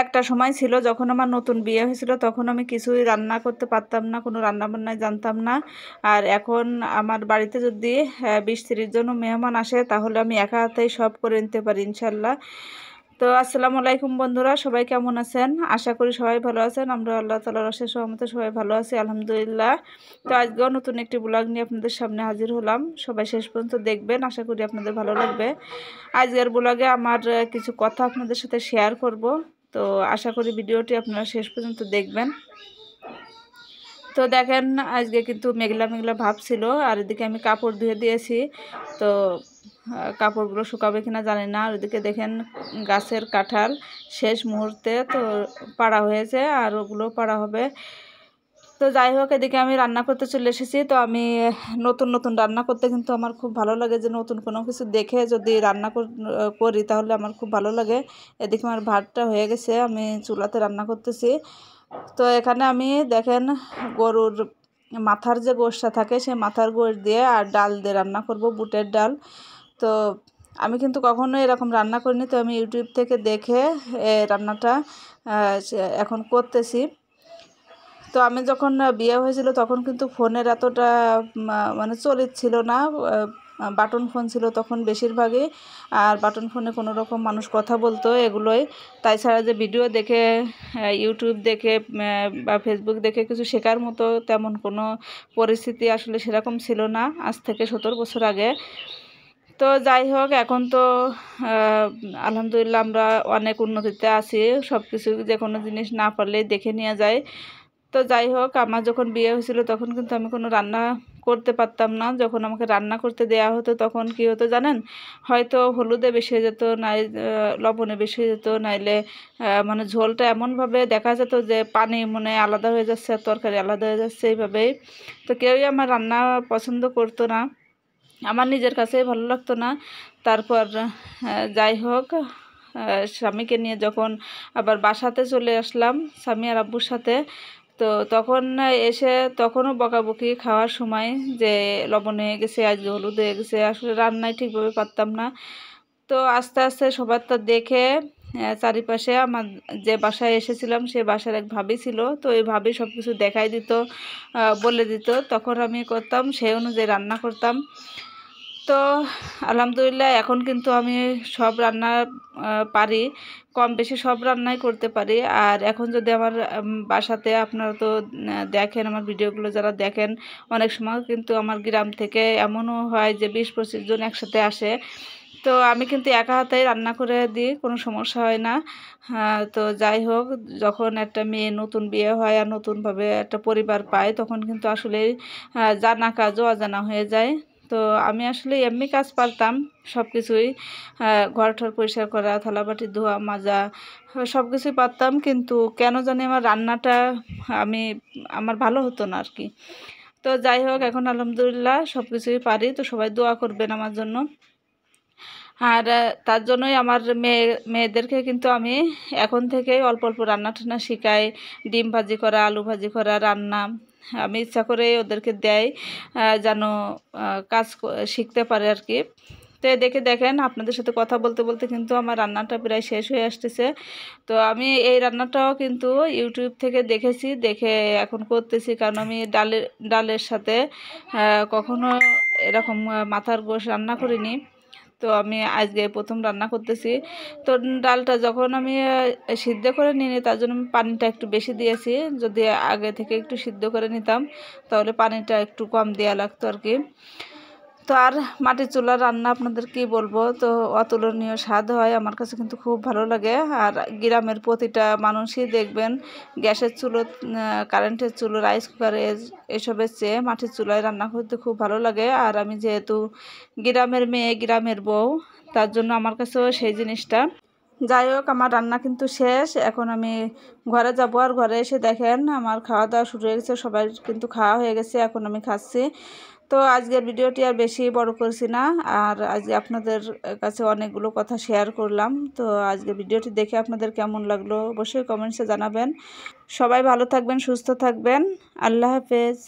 একটা সময় ছিল যখন আমার নতুন বিয়ে হয়েছিল, তখন আমি কিছুই রান্না করতে পারতাম না, কোনো রান্নাবান্নায় জানতাম না। আর এখন আমার বাড়িতে যদি 20-30 জন মেহমান আসে, তাহলে আমি একা হাতেই সব করে নিতে পারি ইনশাল্লাহ। তো আসসালামু আলাইকুম বন্ধুরা, সবাই কেমন আছেন? আশা করি সবাই ভালো আছেন। আমরা আল্লাহ তাআলার অশেষ রহমতে সবাই ভালো আছি, আলহামদুলিল্লাহ। তো আজকেও নতুন একটি ব্লগ নিয়ে আপনাদের সামনে হাজির হলাম। সবাই শেষ পর্যন্ত দেখবেন, আশা করি আপনাদের ভালো লাগবে। আজকের ব্লগে আমার কিছু কথা আপনাদের সাথে শেয়ার করব। তো আশা করি ভিডিওটি আপনারা শেষ পর্যন্ত দেখবেন। তো দেখেন, আজকে কিন্তু মেঘলা মেঘলা ভাব ছিল, আর এদিকে আমি কাপড় ধুয়ে দিয়েছি। তো কাপড়গুলো শুকাবে কিনা জানি না। আর ওদিকে দেখেন গাছের কাঁঠাল শেষ মুহূর্তে তো পাড়া হয়েছে, আর ওগুলো পাড়া হবে। তো যাই হোক, এদিকে আমি রান্না করতে চলে এসেছি। তো আমি নতুন নতুন রান্না করতে কিন্তু আমার খুব ভালো লাগে, যে নতুন কোনো কিছু দেখে যদি রান্না করি তাহলে আমার খুব ভালো লাগে। এদিকে আমার ভাতটা হয়ে গেছে, আমি চুলাতে রান্না করতেছি। তো এখানে আমি দেখেন গরুর মাথার যে গোশটা থাকে, সেই মাথার গোশ দিয়ে আর ডাল দিয়ে রান্না করব, বুটের ডাল। তো আমি কিন্তু কখনো এরকম রান্না করিনি, তো আমি ইউটিউব থেকে দেখে রান্নাটা এখন করতেছি। তো আমি যখন বিয়ে হয়েছিল তখন কিন্তু ফোনের এতটা মানে চলিত ছিল না, বাটন ফোন ছিল তখন বেশিরভাগই। আর বাটন ফোনে কোনো রকম মানুষ কথা বলতো, এগুলোই। তাই ছাড়া যে ভিডিও দেখে, ইউটিউব দেখে বা ফেসবুক দেখে কিছু শেখার মতো তেমন কোনো পরিস্থিতি আসলে সেরকম ছিল না, আজ থেকে 17 বছর আগে। তো যাই হোক, এখন তো আলহামদুলিল্লাহ আমরা অনেক উন্নতিতে আছি, সব কিছু যে কোনো জিনিস না পারলেই দেখে নিয়ে যায়। তো যাই হোক, আমার যখন বিয়ে হয়েছিল তখন কিন্তু আমি কোনো রান্না করতে পারতাম না। যখন আমাকে রান্না করতে দেয়া হতো তখন কি হতো জানেন, হয়তো হলুদে বেশি হয়ে যেত, নাই লবণে বেশি হয়ে যেত, নাইলে মানে ঝোলটা এমনভাবে দেখা যেত যে পানি মনে আলাদা হয়ে যাচ্ছে আর তরকারি আলাদা হয়ে যাচ্ছে, এইভাবেই। তো কেউই আমার রান্না পছন্দ করতো না, আমার নিজের কাছেই ভালো লাগতো না। তারপর যাই হোক, স্বামীকে নিয়ে যখন আবার বাসাতে চলে আসলাম, স্বামী আর আব্বুর সাথে, তো তখন এসে তখনও বকাবকি খাওয়ার সময়, যে লবণ হয়ে গেছে, আজকে হলুদ হয়ে গেছে, আসলে রান্নায় ঠিকভাবে পারতাম না। তো আস্তে আস্তে সবারটা দেখে চারিপাশে আমার যে বাসায় এসেছিলাম সে বাসার এক ভাবি ছিল, তো এই ভাবি সব কিছু দেখাই দিত, বলে দিত, তখন আমি করতাম, সেই অনুযায়ী রান্না করতাম। তো আলহামদুলিল্লাহ এখন কিন্তু আমি সব রান্না পারি, কম বেশি সব রান্নাই করতে পারি। আর এখন যদি আমার বাসাতে, আপনারা তো দেখেন আমার ভিডিওগুলো যারা দেখেন, অনেক সময় কিন্তু আমার গ্রাম থেকে এমনও হয় যে 20-25 জন একসাথে আসে। তো আমি কিন্তু একা হাতেই রান্না করে দিই, কোনো সমস্যা হয় না। তো যাই হোক, যখন একটা মেয়ে নতুন বিয়ে হয় আর নতুনভাবে একটা পরিবার পায়, তখন কিন্তু আসলে জানা কাজও অজানা হয়ে যায়। তো আমি আসলে এমনি কাজ পারতাম সব কিছুই, ঘর ঠর পরিষ্কার করা, থালাবাটি ধোয়া মাজা, সব কিছুই পারতাম, কিন্তু কেন জানি আমার রান্নাটা আমি আমার ভালো হতো না আর কি। তো যাই হোক, এখন আলহামদুলিল্লাহ সব কিছুই পারি। তো সবাই দোয়া করবেন আমার জন্য। আর তার জন্যই আমার মেয়েদেরকে কিন্তু আমি এখন থেকেই অল্প অল্প রান্না টান্না শেখাই, ডিম ভাজি করা, আলু ভাজি করা, রান্না আমি ইচ্ছা করে ওদেরকে দেয়, যেন কাজ শিখতে পারে আর কি। তো দেখে দেখেন, আপনাদের সাথে কথা বলতে বলতে কিন্তু আমার রান্নাটা প্রায় শেষ হয়ে আসতেছে। তো আমি এই রান্নাটাও কিন্তু ইউটিউব থেকে দেখেছি, দেখে এখন করতেছি, কারণ আমি ডালের সাথে কখনো এরকম মাথার গোশ রান্না করিনি। তো আমি আজকে প্রথম রান্না করতেছি। তো ডালটা যখন আমি সিদ্ধ করে নিই, তার জন্য আমি পানিটা একটু বেশি দিয়েছি। যদি আগে থেকে একটু সিদ্ধ করে নিতাম তাহলে পানিটা একটু কম দেওয়া লাগতো আর কি। তো আর মাটির চুলার রান্না আপনাদের কি বলবো, তো অতুলনীয় স্বাদ হয়, আমার কাছে কিন্তু খুব ভালো লাগে। আর গ্রামের প্রতিটা মানুষই দেখবেন গ্যাসের চুলো, কারেন্টের চুলো, রাইস কুকারে এসবের চেয়ে মাটির চুলায় রান্না করতে খুব ভালো লাগে। আর আমি যেহেতু গ্রামের মেয়ে, গ্রামের বউ, তার জন্য আমার কাছেও সেই জিনিসটা। যাই হোক, আমার রান্না কিন্তু শেষ, এখন আমি ঘরে যাব। আর ঘরে এসে দেখেন আমার খাওয়া দাওয়া শুরু হয়ে গেছে, সবাই কিন্তু খাওয়া হয়ে গেছে, এখন আমি খাচ্ছি। তো আজকের ভিডিওটি আর বেশি বড় করছি না, আর আজকে আপনাদের কাছে অনেকগুলো কথা শেয়ার করলাম। তো আজকে ভিডিওটি দেখে আপনাদের কেমন লাগলো অবশ্যই কমেন্টসে জানাবেন। সবাই ভালো থাকবেন, সুস্থ থাকবেন, আল্লাহ হাফেজ।